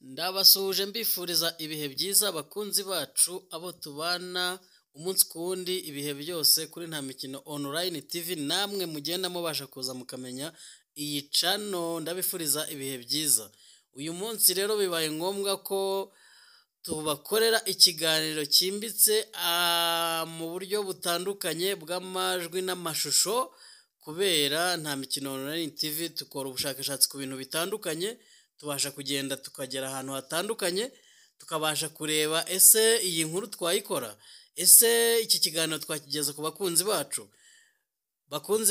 Ndabasuhuje mbifuriza ibihe byiza abakunzi bacu abo tubana umunsi ku wundi ibihe byose kuri Nta Mikino Online TV, namwe mugenda mubasha kuza mukamenya iyi channel. Ndabifuriza ibihe byiza. Uyu munsi rero bibaye ngombwa ko tubakorera ikiganiro cyimbitse mu buryo butandukanye bw'amajwi n'amashusho, kubera Nta Mikino Online TV dukora ubushakashatsi ku bintu bitandukanye, tubasha kugenda tukagera ahantu hatandukanye, tukabasha kureba ese iyi nkuru twayikora, ese iki kiganiro twakigeza ku bakunzi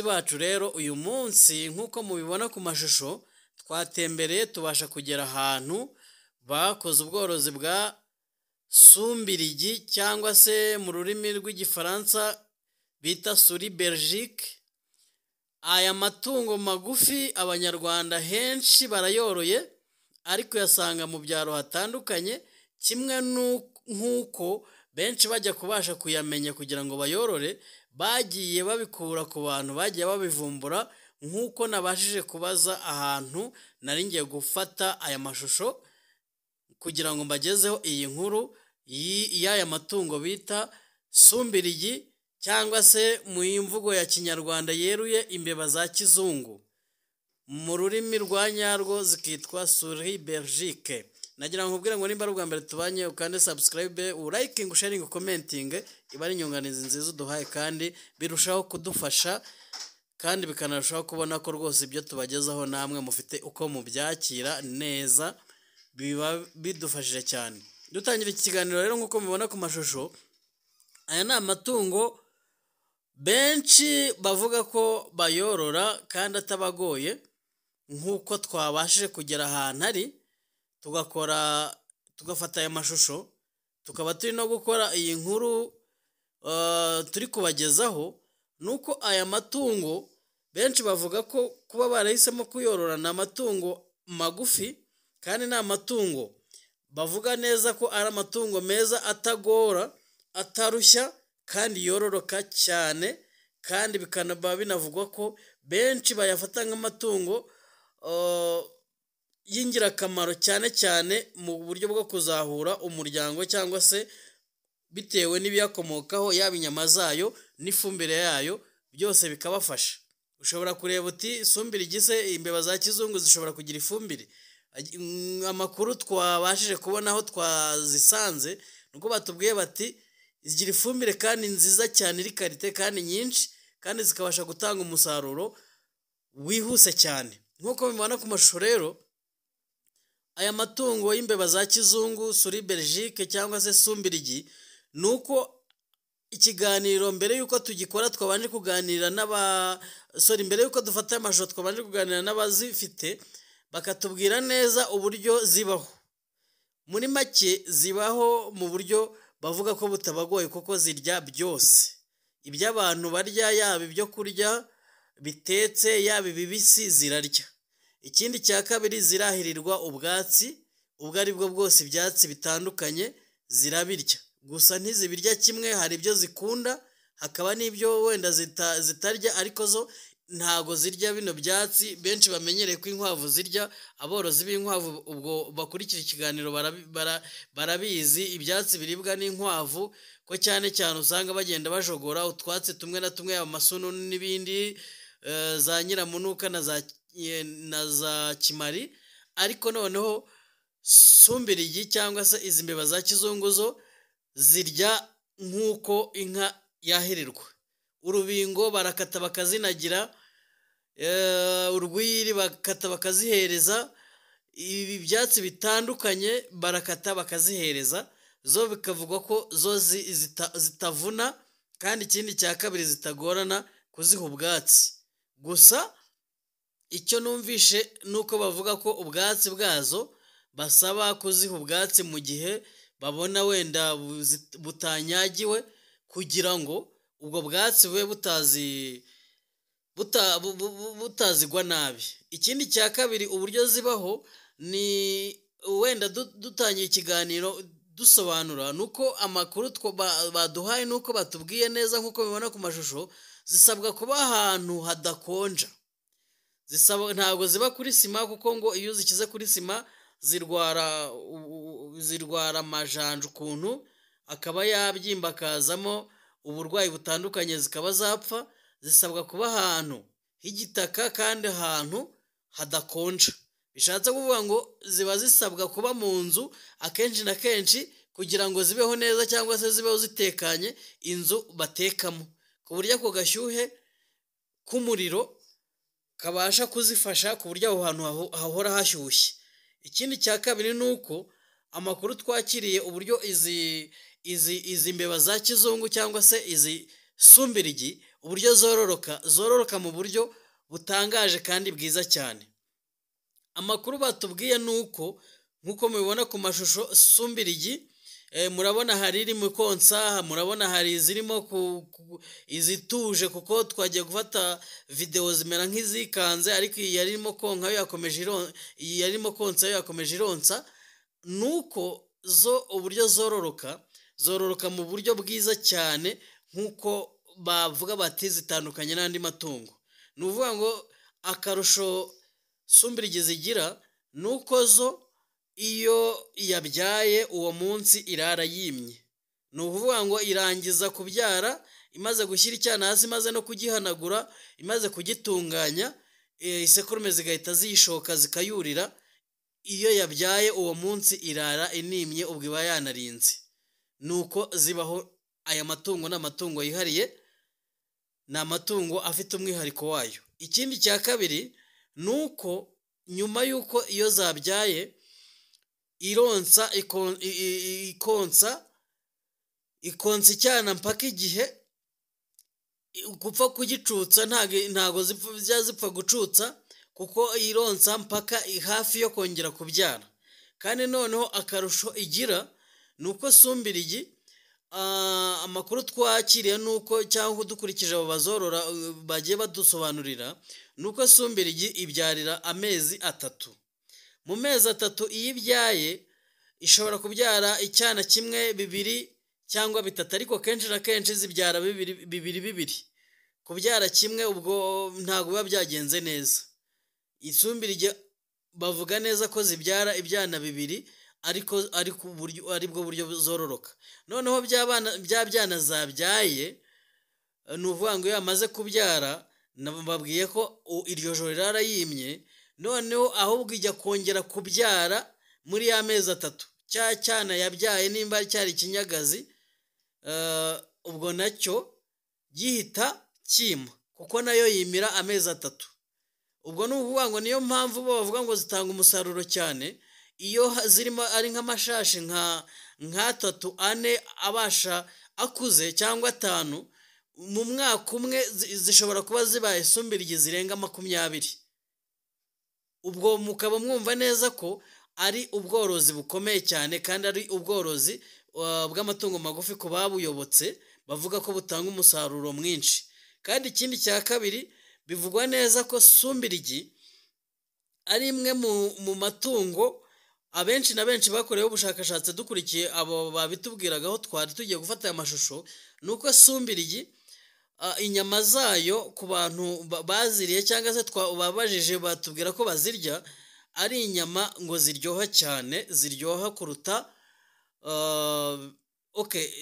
bacu rero uyu munsi nk'uko mubibona ku mashusho twatembereye tubasha kugera ahantu bakoze ubworozi bwa sumbirigi cyangwa se mu rurimi rw'igifaransa bita souris belgique. Aya matungo magufi abanyarwanda henshi barayoroye, ariko yasanga mu byaro hatandukanye, kimwe nk'uko benshi bajya kubasha kuyamenya kugira ngo bayorore, bagiye babikura ku bantu bagiye babivumbura, nk'uko nabashije kubaza ahantu nari ngiye gufata aya mashusho kugira ngo mbagezeho iyi nkuru y'aya matungo bita sumbirigi, cyangwa se mu mvugo ya kinyarwanda yeruye imbeba za kizungu, mu rurimi rwa nyarwo zikitwa souris belgique. Nagira ngo nkubwire ngo nimba ari ubwa mbere tubanye ukande subscribe, urayikinga, usharinga, commenting, iba ari inyunganizi nziza uduhaye kandi birushaho kudufasha, kandi bikanarushaho kubona ko rwose ibyo tubagezaho namwe mufite uko mubyakira neza, biba bidufashije cyane. Dutangira iki kiganiro rero nk'uko mubibona ku mashusho, aya ni amatungo benshi bavuga ko bayorora kandi atabagoye, nk'uko twabashije kugera ahantu ari tugafata aya mashusho, tukaba turi no gukora iyi nkuru turi kubagezaho. Nuko aya matungo benshi bavuga ko kuba barahisemo kuyorora ni amatungo magufi, kandi ni amatungo bavuga neza ko ari amatungo meza, atagora, atarushya, kandi yororoka cyane, kandi bikanaba binavugwa ko benshi bayafata nk'amatungo y'ingirakamaro cyane cyane mu buryo bwo kuzahura umuryango, cyangwa se bitewe n'ibiyakomokaho, yaba inyama zayo n'ifumbire yayo, byose bikabafasha. Ushobora kureba uti sumbirigi se imbeba za kizungu zishobora kugira ifumbire? Amakuru twabashije kubona aho twazisanze nuko batubwiye bati zigira ifumbire kandi nziza cyane, iri karite kandi nyinshi, kandi zikabasha gutanga umusaruro wihuse cyane. Nk'uko mubibona ku mashusho rero, aya matungo y'imbeba za kizungu souris belgique cyangwa se sumbirigi, nuko ikiganiro mbere y'uko tugikora twabanje kuganira mbere y'uko dufata amashusho twabanje kuganira n'abazifite, bakatubwira neza uburyo zibaho. Muri make zibaho mu buryo bavuga ko butabagoye, kuko zirya byose ibyo abantu barya, yaba ibyo kurya bitetse, yaba ibibisi zirarya. Ikindi cya kabiri, zirahirirwa ubwatsi ubwo ari bwo bwose, ibyatsi bitandukanye zirabirya. Gusa ntizibirya kimwe, hari ibyo zikunda, hakaba n'ibyo wenda zitarya, ariko zo ntago zirya bino byatsi benshi bamenyereye ko inkwavu zirya. Aborozi b'inkwavu ubwo bakurikira ikiganiro barabizi ibyatsi biribwa n'inkwavu, ko cyane cyane usanga bagenda bajogora utwatsi tumwe na tumwe, amasunu n'ibindi, za nyiramunuka na za kimari. Ariko noneho sumbirigi cyangwa se izi mbeba za kizungu zo zirya nk'uko inka yahirirwa. Urubingo barakata bakazinagira, urwiri bakata bakazihereza, ibi byatsi bitandukanye barakata bakazihereza, zo bikavugwa ko zo zitavuna, kandi ikindi cya kabiri zitagorana kuziha ubwatsi. Gusa icyo numvishe nuko bavuga ko ubwatsi bwazo basaba kuziha ubwatsi mu gihe babona wenda butanyagiwe, kugira ngo ubwo bwatsi bube butazigwa nabi. Ikindi cya kabiri uburyo zibaho ni wenda dutangiye ikiganiro dusobanura, nuko amakuru baduhaye nuko batubwiye neza nk'uko bibona ku mashusho, zisabwa kuba ahantu hadakonja, ntabwo ziba kuri sima, kuko ngo iyo uzikize kuri sima zirwara amajanja ukuntu, akaba yabyimba akazamo uburwayi butandukanye zikaba zapfa. Zisabwa kuba ahantu h'igitaka kandi ahantu hadakonja. Bishatse kuvuga ngo ziba zisabwa kuba mu nzu akenshi na kenshi kugira ngo zibeho neza cyangwa se zibeho zitekanye inzu batekamo, ku buryo ako gashyuhe k'umuriro kabasha kuzifasha ku buryo aho hantu hahora hashyushye. Ikindi cya kabiri ni uko amakuru twakiriye uburyo izi mbeba za kizungu cyangwa se izi sumbirigi uburyo zororoka mu buryo butangaje kandi bwiza cyane. Amakuru batubwiye ni uko nk'uko mubibona ku mashusho, sumbirigi murabona hari irimo konsa, murabona hari izirimo izituje, kuko twagiye gufata videwo zimera nk'izikanze, ariko iyi yarimo konka yo yakomeje ironsa. Nuko zo uburyo zororoka mu buryo bwiza cyane, nk'uko bavuga bati zitandukanye n'andi matungo. Ni ukuvuga ngo akarusho sumbirigi zigira ni uko zo iyo yabyaye uwo munsi irara yimye. Ni ukuvuga ngo irangiza kubyara imaze gushyira icyana hasi, imaze no kugihanagura, imaze kugitunganya, isekurume zigahita ziyishoka zikayurira. Iyo yabyaye uwo munsi irara inimye, ubwo iba yanarinze. Nuko zibaho. Aya matungo ni amatungo yihariye, ni amatungo afite umwihariko wayo. Ikindi cya kabiri ni uko nyuma y'uko iyo zabyaye ironsa ikonsa icyana mpaka igihe gupfa kugicutsa ntago zipfa gucutsa, kuko ironsa mpaka hafi yo kongera kubyara. Kandi noneho akarusho igira ni uko sumbirigi, amakuru twakiriye ni uko, cyangwa dukurikije abo bazorora bagiye badusobanurira, ni uko sumbirigi ibyarira amezi 3. Mu mezi 3 iyo ibyaye ishobora kubyara icyana kimwe, 2 cyangwa 3, ariko kenshi na kenshi zibyara 2. Kubyara kimwe ubwo ntabwo biba byagenze neza. Isumbirigi bavuga neza ko zibyara ibyana 2, aribwo buryo zororoka. Noneho bya byana zabyaye, ni ukuvuga ngo iyo yamaze kubyara, babwiye ko iryo joro irara yimye, noneho ahubwo ijya kongera kubyara muri ya mezi 3. Cya cyana yabyaye nimba cyari ikinyagazi, ubwo nacyo gihita kima, kuko nayo yimira amezi 3. Ubwo ni ukuvuga ngo niyo mpamvu bo bavuga ngo zitanga umusaruro cyane iyo zirimo ari nk'amashashi nka 3, 4 abasha akuze cyangwa 5, mu mwaka umwe zishobora kuba zibaye sumbirigi zirenga 20. Ubwo mukaba mwumva neza ko ari ubworozi bukomeye cyane, kandi ari ubworozi bw'amatungo magufi ku babuyobotse bavuga ko butanga umusaruro mwinshi. Kandi ikindi cya kabiri, bivugwa neza ko sumbirigi ari imwe mu matungo abenshi na benshi bakoreyeho ubushakashatsi. Dukurikiye abo babitubwiragaho twari tugiye gufata aya mashusho, ni uko sumbirigi inyama zayo ku bantu baziriye cyangwa se babajije batubwira ko bazirya, ari inyama ngo ziryoha cyane, ziryoha kuruta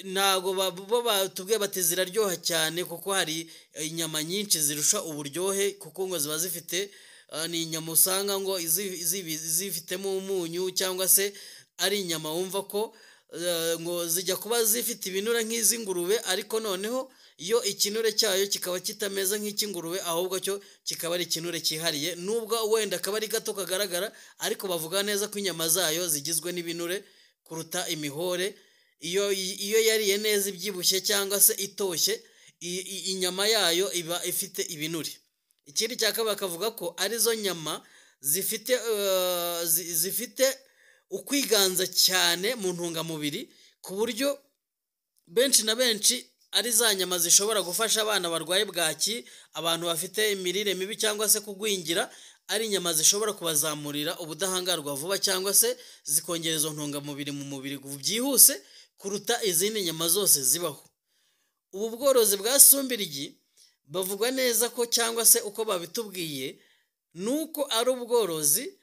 ntabwo bo batubwiye bati ziraryoha cyane, kuko hari inyama nyinshi zirusha uburyohe, kuko ngo ziba zifite, ni inyama usanga ngo zifitemo umunyu, cyangwa se ari inyama wumva ko ngo zijya kuba zifite ibinure nk'iz'ingurube, ariko noneho iyo ikinure cyayo kikaba kitameze nk'icy'ingurube, ahubwo cyo kikaba ari ikinure cyihariye, nubwo wenda akaba ari gato kagaragara, ariko bavuga neza ko inyama zayo zigizwe n'ibinure kuruta imihore. Iyo yariye neza ibyibushye cyangwa se itoshye, inyama yayo iba ifite ibinure. Ikindi cya kabiri bakavuga ko arizo nyama zifite ukwiganza cyane mu ntungamubiri, ku buryo benshi na benshi ari za nyama zishobora gufasha abana barwaye bwaki, abantu bafite imirire mibi cyangwa se kugwingira, ari inyama zishobora kubazamurira ubudahangarwa vuba, cyangwa se zikongera izo ntungamubiri mu mubiri byihuse kuruta izindi nyama zose zibaho. Ubu bworozi bwa sumbirigi bavuga neza ko, cyangwa se uko babitubwiye, nuko ari ubworozi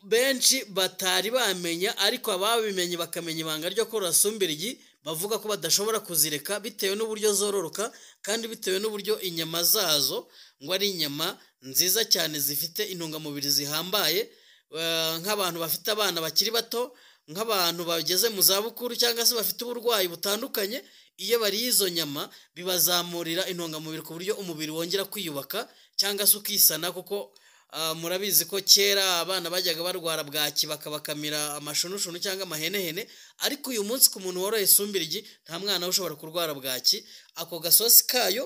benshi batari bamenya, ariko ababimenye bakamenya ibanga ryo korora sumbirigi bavuga ko badashobora kuzireka bitewe n'uburyo zororoka kandi bitewe n'uburyo inyama zazo ngo ari inyama nziza cyane zifite intungamubiri zihambaye. Nk'abantu bafite abana bakiri bato, nk'abantu bageze mu zabukuru cyangwa se bafite uburwayi butandukanye, iyo bariye izo nyama bibazamurira intungamubiri ku buryo umubiri wongera kwiyubaka cyangwa se ukisana, kuko murabizi ko kera abana bajyaga barwara bwaki bakabakamira amashunushunu cyangwa amahenehene, ariko uyu munsi ku muntu woroye sumbirigi nta mwana ushobora kurwara bwaki. Ako gasosi kayo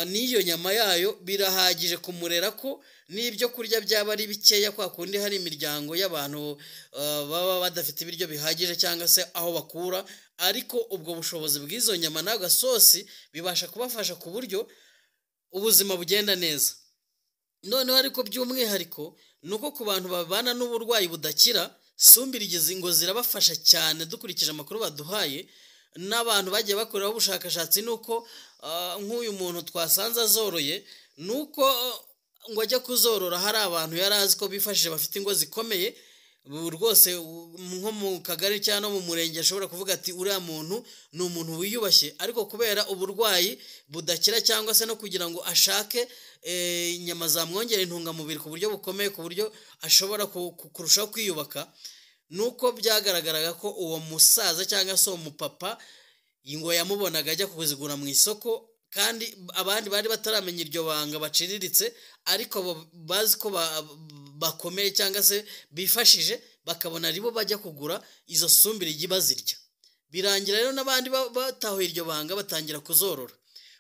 n'iyo nyama yayo birahagije kumurera ko n'ibyo kurya byaba ari bikeya, kwa kundi hari imiryango y'abantu baba badafite ibiryo bihagije cyangwa se aho bakura, ariko ubwo bushobozi bw'izo nyama n'agasosi bibasha kubafasha ku buryo ubuzima bugenda neza. Noneho ariko by'umwihariko ni uko ku bantu babana n'uburwayi budakira, sumbirigi ngo zirabafasha cyane. Dukurikije amakuru baduhaye n'abantu bagiye bakoreraho ubushakashatsi, ni uko nk'uyu muntu twasanze azoroye, ni uko ngo ajya kuzorora hari abantu yari azi ko bifashije bafite ingo zikomeye rwose, nko mu kagari cyangwa no mu murenge ashobora kuvuga ati uriya muntu ni umuntu wiyubashye, ariko kubera uburwayi budakira cyangwa se no kugira ngo ashake inyama zamwongera intungamubiri ku buryo bukomeye, ku buryo ashobora kurushaho kwiyubaka, nuko byagaragaraga ko uwo musaza cyangwa se uwo mupapa ngo yamubonaga ajya kuzigura mu isoko, kandi abandi bari bataramenya iryo banga baciriritse, ariko bazi ko bakomeye cyangwa se bifashije, bakabona aribo bajya kugura izo sumbirigi bazirya. Birangira rero n'abandi batahuye iryo banga batangira kuzorora,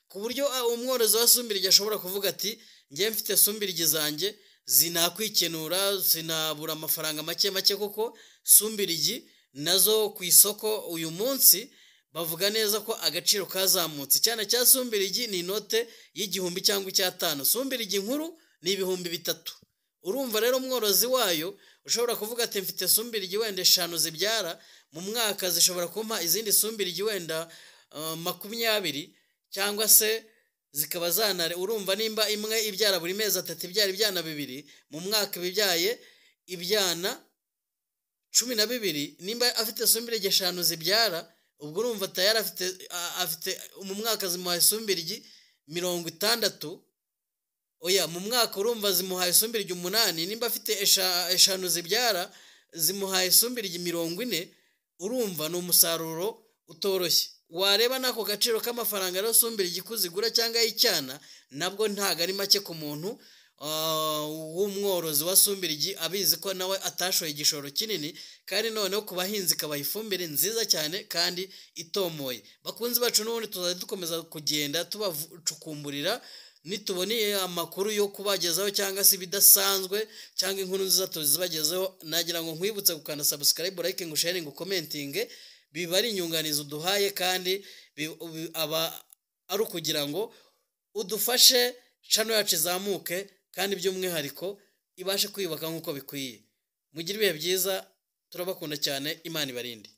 ku buryo umworozi wa sumbirigi ashobora kuvuga ati njye mfite sumbirigi zanjye zinakwikenura, zinabura amafaranga make make, kuko sumbirigi nazo ku isoko uyu munsi bavuga neza ko agaciro kazamutse cyane. Cya sumbirigi ni inote y'igihumbi cyangwa cy'5, sumbirigi nkuru ni 3,000. Urumva rero umworozi wayo ushobora kuvuga ati mfite sumbirigi wenda 5 zibyara mu mwaka, zishobora kumpa izindi sumbirigi wenda 20, cyangwa se zikaba zanare. Urumva nimba imwe ibyara buri mezi 3 ibyara ibyana 2, mu mwaka bibyaye ibyana 12. Nimba afite sumbirigi 5 zibyara, ubwo urumva tayari afite mu mwaka zimuhaye sumbirigi 60. Oya, mu mwaka urumva zimuhaye sumbirigi 8. Nimba afite 5 zibyara zimuhaye sumbirigi 40. Urumva ni umusaruro utoroshye. Wareba nako gaciro k'amafaranga rero sumbirigi kuzigura cyangwa y'icyana, nabwo ntago ari make ku muntu w'umworozi wa sumbirigi, abizi ko nawe atashoye igishoro kinini, kandi noneho ku bahinzi kabaha ifumbire nziza cyane kandi itomoye. Bakunzi bacu, n'ubundi tuzajya dukomeza kugenda tubacukumburira nituboniye amakuru yo kubagezaho cyangwa se ibidasanzwe cyangwa inkuru nziza tuzibagezeho. Nagira ngo nkwibutse gukanda subscribe, like, sharing, commenting, biba ari inyunganizi uduhaye, kandi aba ari ukugira ngo udufashe channel yacu izamuke kandi by'umwihariko ibashe kwiyubaka nk'uko bikwiye. Mugire ibihe byiza, turabakunda cyane, Imana ibarinde.